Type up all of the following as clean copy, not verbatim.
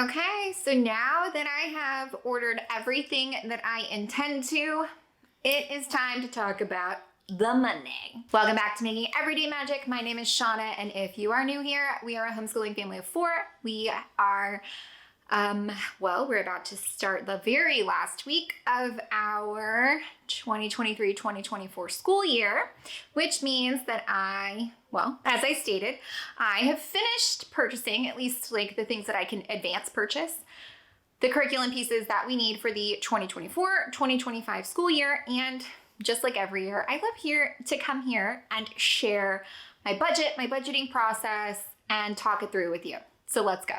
Okay, so now that I have ordered everything that I intend to, it is time to talk about the money. Welcome back to Making Everyday Magic. My name is Shanna, and if you are new here, we are a homeschooling family of 4. We are, we're about to start the very last week of our 2023-2024 school year, which means that as I stated, I have finished purchasing at least like the things that I can advance purchase, the curriculum pieces that we need for the 2024-2025 school year. And just like every year, I love to come here and share my budget, my budgeting process, and talk it through with you. So let's go.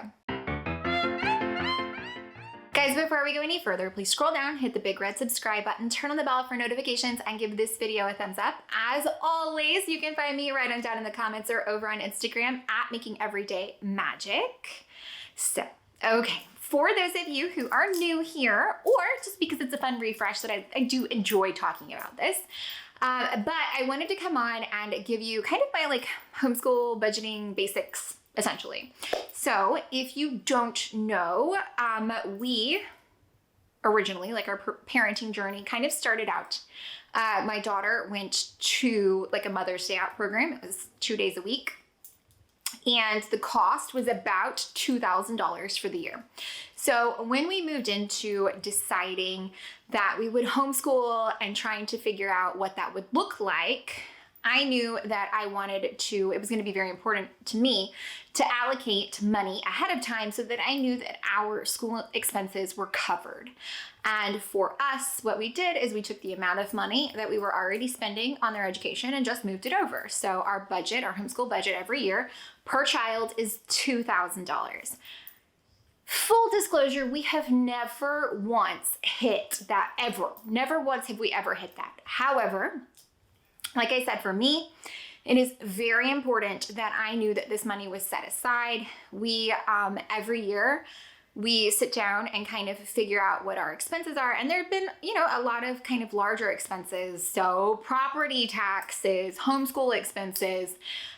Guys, before we go any further, please scroll down, hit the big red subscribe button, turn on the bell for notifications, and give this video a thumbs up. As always, you can find me right on down in the comments or over on Instagram at Making Everyday Magic. So, okay, for those of you who are new here, or just because it's a fun refresh that I do enjoy talking about this, but I wanted to come on and give you kind of my homeschool budgeting basics, essentially. So if you don't know, we originally, our parenting journey kind of started out. My daughter went to a Mother's Day Out program. It was 2 days a week. And the cost was about $2,000 for the year. So when we moved into deciding that we would homeschool and trying to figure out what that would look like, I knew that it was going to be very important to me to allocate money ahead of time so that I knew that our school expenses were covered. And for us, what we did is we took the amount of money that we were already spending on their education and just moved it over. So our budget, our homeschool budget every year per child is $2,000. Full disclosure, we have never once hit that ever. Never once have we ever hit that. However, like I said, for me, it is very important that I knew that this money was set aside. We, every year, we sit down and kind of figure out what our expenses are. And there have been, a lot of kind of larger expenses. So property taxes, homeschool expenses,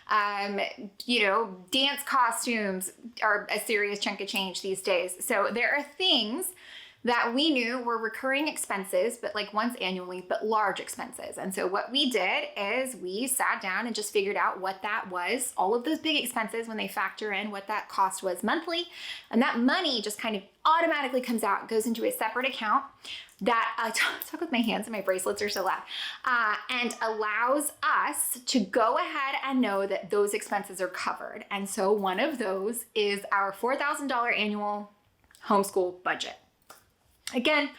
dance costumes are a serious chunk of change these days. So there are things that we knew were recurring expenses, but once annually, but large expenses. And so what we did is we sat down and just figured out what that was, all of those big expenses when they factor in what that cost was monthly. And that money just kind of automatically comes out, goes into a separate account that, talk with my hands and my bracelets are so loud, and allows us to go ahead and know that those expenses are covered. And so one of those is our $4,000 annual homeschool budget. Again,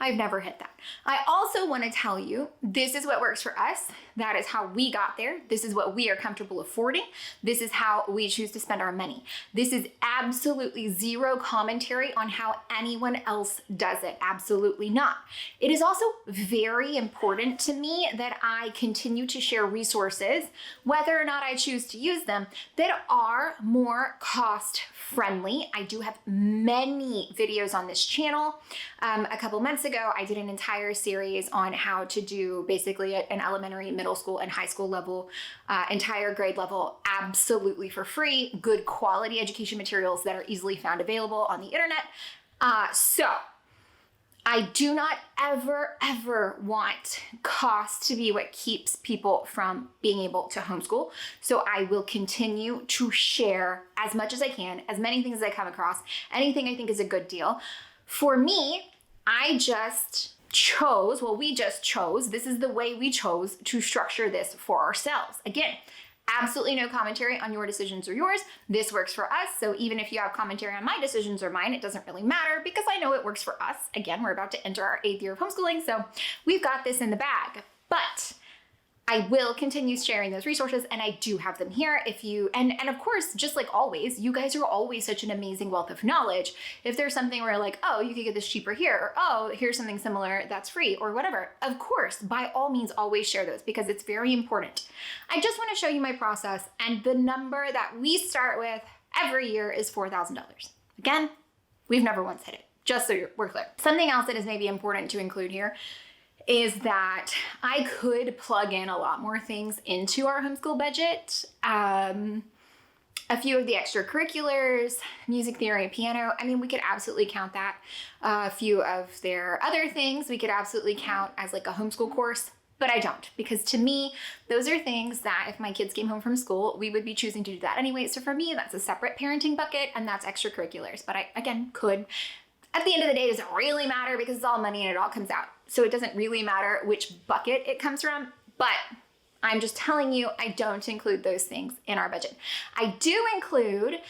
I've never hit that. I also want to tell you, this is what works for us. That is how we got there. This is what we are comfortable affording. This is how we choose to spend our money. This is absolutely zero commentary on how anyone else does it. Absolutely not. It is also very important to me that I continue to share resources, whether or not I choose to use them, that are more cost friendly. I do have many videos on this channel. A couple months ago, I did an entire series on how to do basically an elementary, middle school, and high school level, entire grade level, absolutely for free, good quality education materials that are easily found available on the internet. So I do not ever want cost to be what keeps people from being able to homeschool. So I will continue to share as much as I can, as many things as I come across, anything I think is a good deal. For me, we just chose, this is the way we chose to structure this for ourselves. Again, absolutely no commentary on your decisions or yours. This works for us. So even if you have commentary on my decisions or mine, it doesn't really matter because I know it works for us. Again, we're about to enter our 8th year of homeschooling, so we've got this in the bag. But I will continue sharing those resources, and I do have them here. And of course, just like always, you guys are always such an amazing wealth of knowledge. If there's something where oh, you could get this cheaper here, or oh, here's something similar that's free, or whatever, of course, by all means, always share those because it's very important. I just want to show you my process, and the number that we start with every year is $4,000. Again, we've never once hit it, just so we're clear. Something else that is maybe important to include here is that I could plug in a lot more things into our homeschool budget. A few of the extracurriculars, music theory, piano, I mean, we could absolutely count that. A few of their other things we could absolutely count as like a homeschool course, but I don't, because to me, those are things that if my kids came home from school, we would be choosing to do that anyway. So for me, that's a separate parenting bucket, and that's extracurriculars. But I, again, could. At the end of the day, it doesn't really matter because it's all money and it all comes out. So it doesn't really matter which bucket it comes from, but I'm just telling you, I don't include those things in our budget. I do include,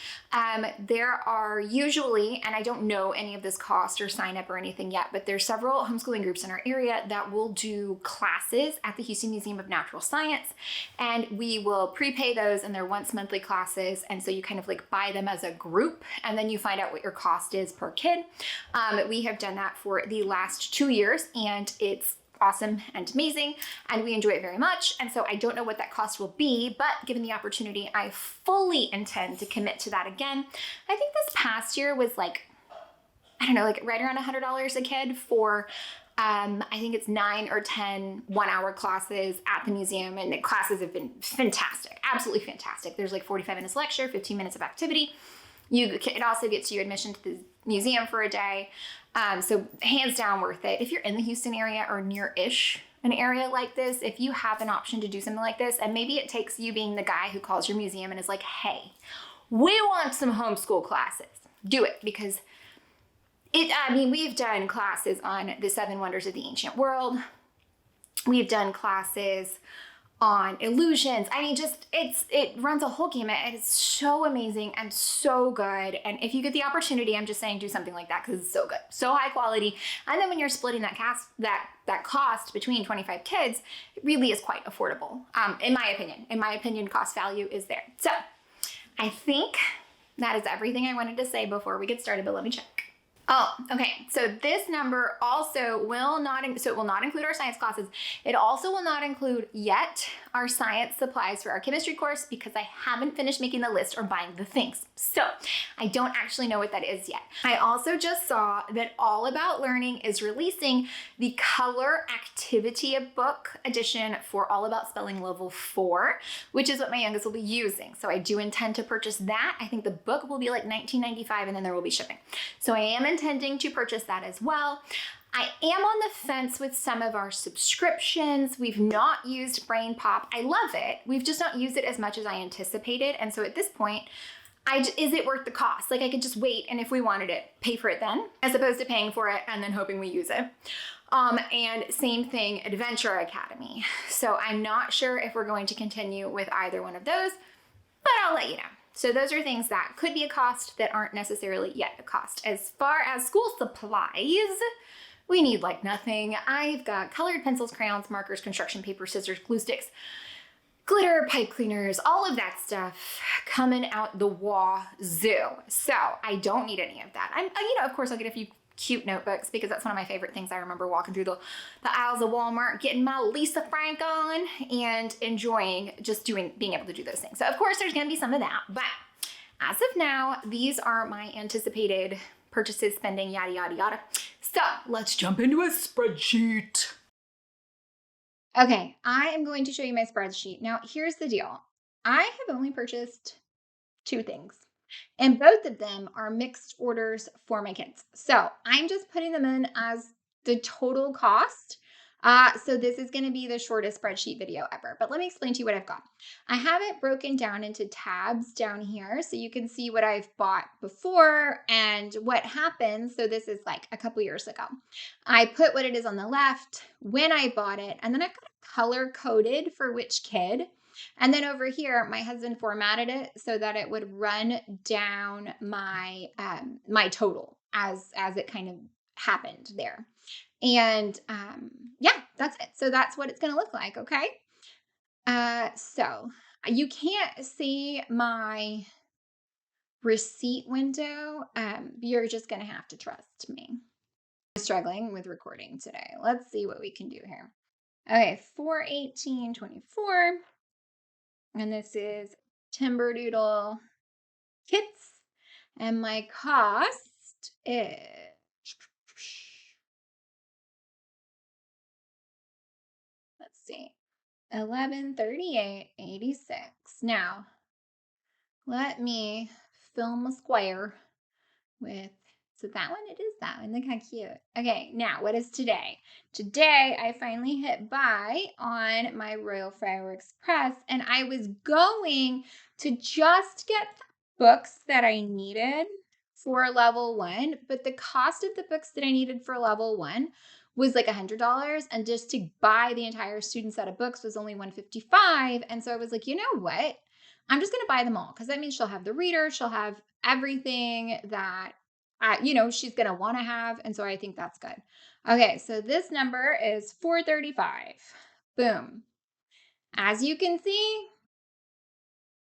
there are usually, and I don't know any of this cost or sign up or anything yet, but there's several homeschooling groups in our area that will do classes at the Houston Museum of Natural Science. And we will prepay those, and they're once monthly classes. And so you kind of like buy them as a group, and then you find out what your cost is per kid. We have done that for the last 2 years, and it's awesome and amazing, and we enjoy it very much. And so I don't know what that cost will be, but given the opportunity, I fully intend to commit to that again. I think this past year was like, I don't know, like right around $100 a kid for I think it's 9 or 10 1-hour classes at the museum, and the classes have been fantastic, absolutely fantastic. There's like 45 minutes lecture, 15 minutes of activity. It also gets you admission to the museum for a day. So hands down worth it. If you're in the Houston area or near-ish an area like this, if you have an option to do something like this, and maybe it takes you being the guy who calls your museum and is like, hey, we want some homeschool classes, do it. Because we've done classes on the 7 wonders of the ancient world. We've done classes on illusions. I mean, just it runs a whole gamut. It is so amazing and so good. And if you get the opportunity, I'm just saying do something like that because it's so good, so high quality. And then when you're splitting that cost between 25 kids, it really is quite affordable. In my opinion. In my opinion, cost value is there. So I think that is everything I wanted to say before we get started, but let me check. Oh, okay. So this number also will not, so it will not include our science classes. It also will not include yet our science supplies for our chemistry course because I haven't finished making the list or buying the things. So I don't actually know what that is yet. I also just saw that All About Learning is releasing the color activity book edition for All About Spelling Level 4, which is what my youngest will be using. So I do intend to purchase that. I think the book will be like $19.95 and then there will be shipping. So I am intending to purchase that as well. I am on the fence with some of our subscriptions. We've not used Brain Pop. I love it. We've just not used it as much as I anticipated. And so at this point, is it worth the cost? Like I could just wait, and if we wanted it, pay for it then, as opposed to paying for it and then hoping we use it. And same thing, Adventure Academy. So I'm not sure if we're going to continue with either one of those, but I'll let you know. So those are things that could be a cost that aren't necessarily yet a cost. As far as school supplies, we need like nothing. I've got colored pencils, crayons, markers, construction paper, scissors, glue sticks, glitter, pipe cleaners, all of that stuff coming out the wazoo. So I don't need any of that. Of course I'll get a few cute notebooks because that's one of my favorite things. I remember walking through the aisles of Walmart, getting my Lisa Frank on and enjoying just being able to do those things. So of course there's going to be some of that, but as of now, these are my anticipated purchases, spending, yada, yada, yada. So let's jump into a spreadsheet. Okay, I am going to show you my spreadsheet. Now, here's the deal. I have only purchased 2 things, and both of them are mixed orders for my kids. So I'm just putting them in as the total cost. So this is going to be the shortest spreadsheet video ever, but let me explain to you what I've got. I have it broken down into tabs down here so you can see what I've bought before and what happened. So this is like a couple years ago. I put what it is on the left, when I bought it, and then I've got it color coded for which kid. And then over here, my husband formatted it so that it would run down my my total as it kind of happened there. And yeah, that's it. So that's what it's going to look like. Okay. So you can't see my receipt window. You're just going to have to trust me. I'm struggling with recording today. Let's see what we can do here. Okay. 4/18/24. And this is Timberdoodle Kits. And my cost is, let's see, $1138.86. Now, let me film a square with, so that one, it is that one. Look how cute. Okay, now what is today? Today, I finally hit buy on my Royal Fireworks Press, and I was going to just get the books that I needed for level 1, but the cost of the books that I needed for level 1 was like $100, and just to buy the entire student set of books was only $155. And so I was like, you know what? I'm just going to buy them all, because that means she'll have the reader, she'll have everything that she's going to want to have. And so I think that's good. Okay, so this number is 435. Boom. As you can see,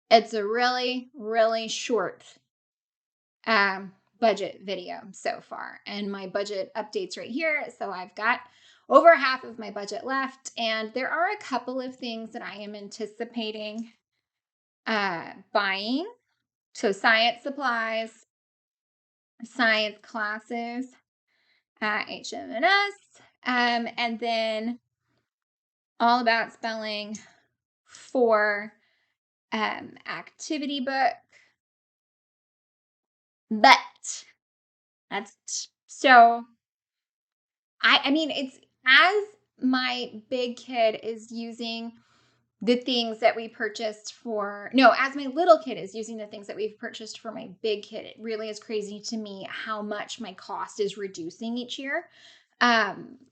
it's a really, really short budget video so far. And my budget updates right here. So I've got over half of my budget left. And there are a couple of things that I am anticipating buying. So science supplies, science classes at HMNS, and then all about spelling for activity book. But that's so I mean, it's as my big kid is using the things that we purchased as my little kid is using the things that we've purchased for my big kid, it really is crazy to me how much my cost is reducing each year.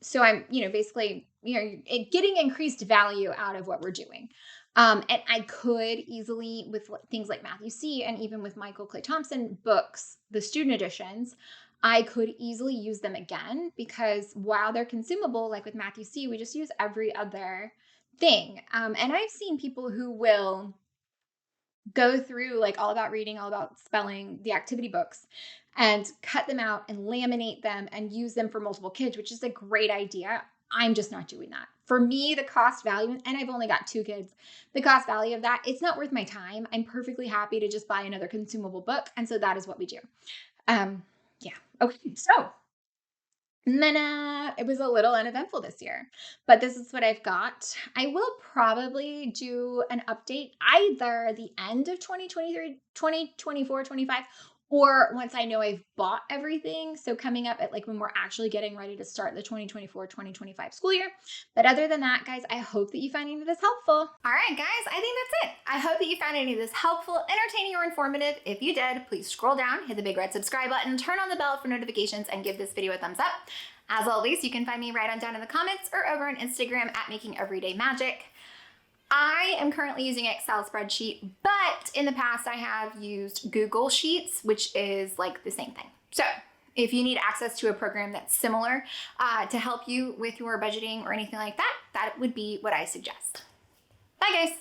So I'm, basically, getting increased value out of what we're doing. And I could easily, with things like Matthew C. and even with Michael Clay Thompson books, the student editions, I could easily use them again, because while they're consumable, like with Matthew C., we just use every other thing. And I've seen people who will go through like All About Reading, All About Spelling, the activity books, and cut them out and laminate them and use them for multiple kids, which is a great idea. I'm just not doing that. For me, the cost value, and I've only got 2 kids, the cost value of that, it's not worth my time. I'm perfectly happy to just buy another consumable book. And so that is what we do. Yeah. Okay. So it was a little uneventful this year, but this is what I've got. I will probably do an update either the end of 2023, 2024, 25, or once I know I've bought everything. So coming up at like when we're actually getting ready to start the 2024, 2025 school year. But other than that, guys, I hope that you found any of this helpful. All right, guys, I think that's it. I hope that you found any of this helpful, entertaining, or informative. If you did, please scroll down, hit the big red subscribe button, turn on the bell for notifications, and give this video a thumbs up. As always, you can find me right on down in the comments or over on Instagram at Making Everyday Magic. I am currently using Excel spreadsheet, but in the past I have used Google Sheets, which is like the same thing. So if you need access to a program that's similar to help you with your budgeting or anything like that, that would be what I suggest. Bye, guys.